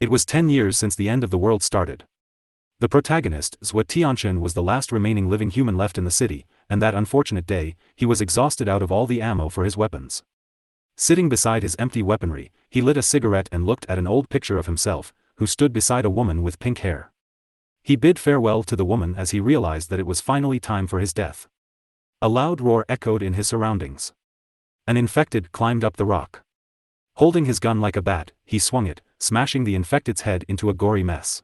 It was 10 years since the end of the world started. The protagonist, Zuo Tianchen, was the last remaining living human left in the city, and that unfortunate day, he was exhausted out of all the ammo for his weapons. Sitting beside his empty weaponry, he lit a cigarette and looked at an old picture of himself, who stood beside a woman with pink hair. He bid farewell to the woman as he realized that it was finally time for his death. A loud roar echoed in his surroundings. An infected climbed up the rock. Holding his gun like a bat, he swung it, smashing the infected's head into a gory mess.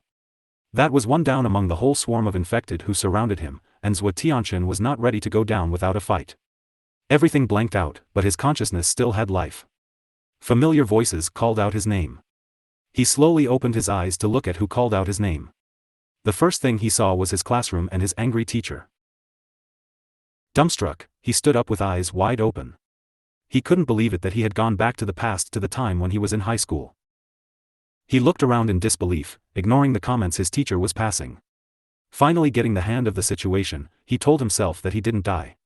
That was one down among the whole swarm of infected who surrounded him, and Zuo Tianchen was not ready to go down without a fight. Everything blanked out, but his consciousness still had life. Familiar voices called out his name. He slowly opened his eyes to look at who called out his name. The first thing he saw was his classroom and his angry teacher. Dumbstruck, he stood up with eyes wide open. He couldn't believe it that he had gone back to the past, to the time when he was in high school. He looked around in disbelief, ignoring the comments his teacher was passing. Finally getting the hand of the situation, he told himself that he didn't die.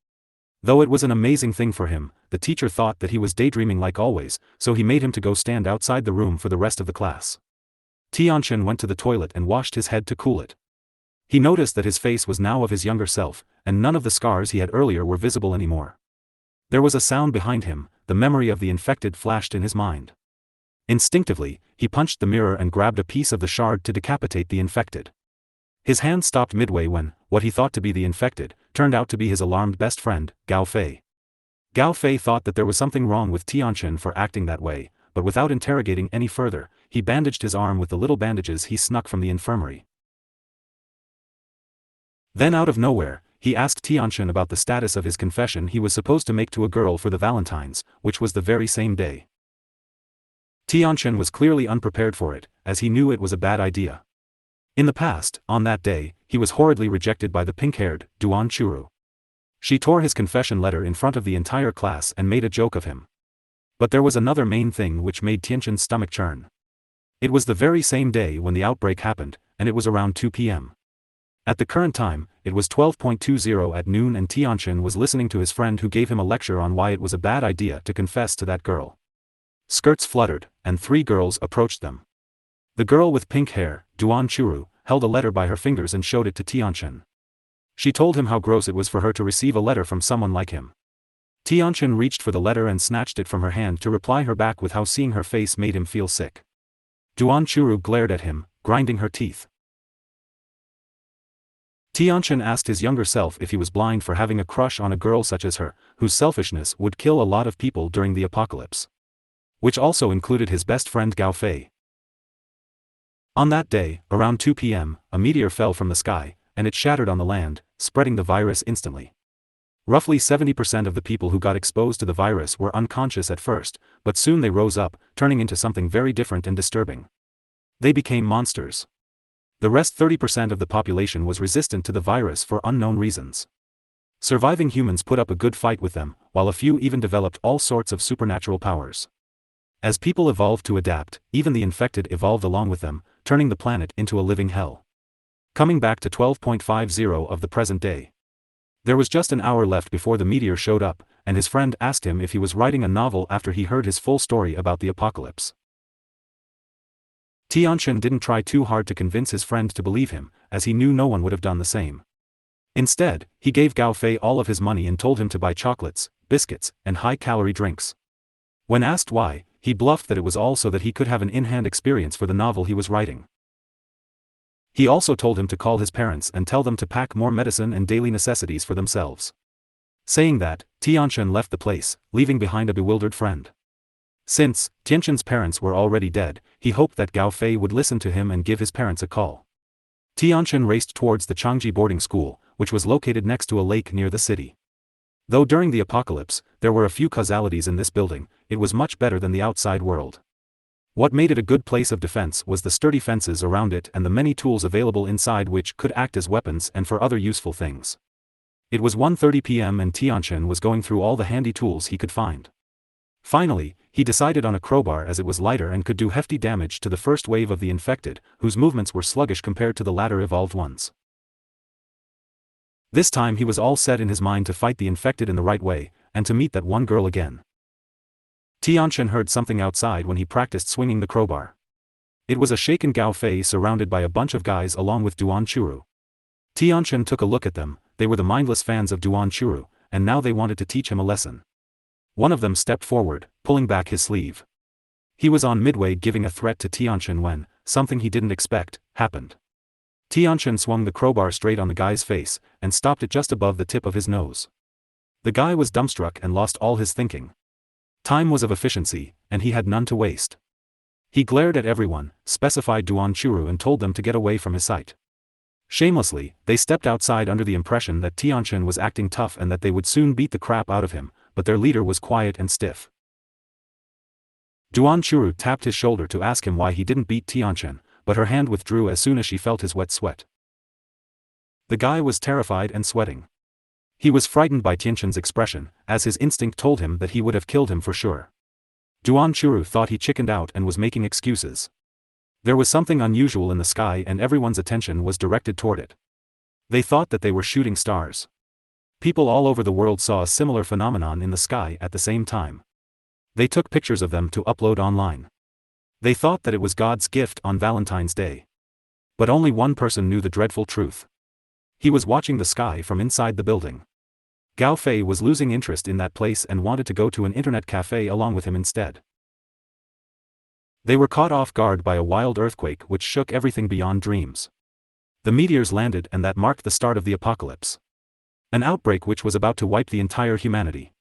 Though it was an amazing thing for him, the teacher thought that he was daydreaming like always, so he made him to go stand outside the room for the rest of the class. Tianchen went to the toilet and washed his head to cool it. He noticed that his face was now of his younger self, and none of the scars he had earlier were visible anymore. There was a sound behind him, the memory of the infected flashed in his mind. Instinctively, he punched the mirror and grabbed a piece of the shard to decapitate the infected. His hand stopped midway when, what he thought to be the infected, turned out to be his alarmed best friend, Gao Fei. Gao Fei thought that there was something wrong with Tianchen for acting that way, but without interrogating any further, he bandaged his arm with the little bandages he snuck from the infirmary. Then out of nowhere, he asked Tianchen about the status of his confession he was supposed to make to a girl for the Valentines, which was the very same day. Tianchen was clearly unprepared for it, as he knew it was a bad idea. In the past, on that day, he was horridly rejected by the pink-haired, Duan Churu. She tore his confession letter in front of the entire class and made a joke of him. But there was another main thing which made Tianchen's stomach churn. It was the very same day when the outbreak happened, and it was around 2 p.m. At the current time, it was 12:20 at noon, and Tianchen was listening to his friend who gave him a lecture on why it was a bad idea to confess to that girl. Skirts fluttered, and 3 girls approached them. The girl with pink hair, Duan Churu, held a letter by her fingers and showed it to Tianchen. She told him how gross it was for her to receive a letter from someone like him. Tianchen reached for the letter and snatched it from her hand to reply her back with how seeing her face made him feel sick. Duan Churu glared at him, grinding her teeth. Tianchen asked his younger self if he was blind for having a crush on a girl such as her, whose selfishness would kill a lot of people during the apocalypse. Which also included his best friend Gao Fei. On that day, around 2 p.m., a meteor fell from the sky, and it shattered on the land, spreading the virus instantly. Roughly 70% of the people who got exposed to the virus were unconscious at first, but soon they rose up, turning into something very different and disturbing. They became monsters. The rest 30% of the population was resistant to the virus for unknown reasons. Surviving humans put up a good fight with them, while a few even developed all sorts of supernatural powers. As people evolved to adapt, even the infected evolved along with them, turning the planet into a living hell. Coming back to 12:50 of the present day. There was just an hour left before the meteor showed up, and his friend asked him if he was writing a novel after he heard his full story about the apocalypse. Tianchen didn't try too hard to convince his friend to believe him, as he knew no one would have done the same. Instead, he gave Gao Fei all of his money and told him to buy chocolates, biscuits, and high-calorie drinks. When asked why, he bluffed that it was all so that he could have an in-hand experience for the novel he was writing. He also told him to call his parents and tell them to pack more medicine and daily necessities for themselves. Saying that, Tianchen left the place, leaving behind a bewildered friend. Since Tianchen's parents were already dead, he hoped that Gao Fei would listen to him and give his parents a call. Tianchen raced towards the Changji boarding school, which was located next to a lake near the city. Though during the apocalypse, there were a few causalities in this building, it was much better than the outside world. What made it a good place of defense was the sturdy fences around it and the many tools available inside which could act as weapons and for other useful things. It was 1:30 p.m. and Tianchen was going through all the handy tools he could find. Finally, he decided on a crowbar as it was lighter and could do hefty damage to the first wave of the infected, whose movements were sluggish compared to the latter evolved ones. This time he was all set in his mind to fight the infected in the right way, and to meet that one girl again. Tianchen heard something outside when he practiced swinging the crowbar. It was a shaken Gao Fei surrounded by a bunch of guys along with Duan Churu. Tianchen took a look at them. They were the mindless fans of Duan Churu, and now they wanted to teach him a lesson. One of them stepped forward, pulling back his sleeve. He was on midway giving a threat to Tianchen when, something he didn't expect, happened. Tianchen swung the crowbar straight on the guy's face, and stopped it just above the tip of his nose. The guy was dumbstruck and lost all his thinking. Time was of efficiency, and he had none to waste. He glared at everyone, specified Duan Churu and told them to get away from his sight. Shamelessly, they stepped outside under the impression that Tianchen was acting tough and that they would soon beat the crap out of him, but their leader was quiet and stiff. Duan Churu tapped his shoulder to ask him why he didn't beat Tianchen, but her hand withdrew as soon as she felt his wet sweat. The guy was terrified and sweating. He was frightened by Tianchen's expression, as his instinct told him that he would have killed him for sure. Duan Churu thought he chickened out and was making excuses. There was something unusual in the sky and everyone's attention was directed toward it. They thought that they were shooting stars. People all over the world saw a similar phenomenon in the sky at the same time. They took pictures of them to upload online. They thought that it was God's gift on Valentine's Day. But only one person knew the dreadful truth. He was watching the sky from inside the building. Gao Fei was losing interest in that place and wanted to go to an internet cafe along with him instead. They were caught off guard by a wild earthquake which shook everything beyond dreams. The meteors landed and that marked the start of the apocalypse. An outbreak which was about to wipe the entire humanity.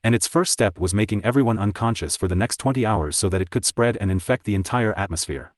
And its first step was making everyone unconscious for the next 20 hours so that it could spread and infect the entire atmosphere.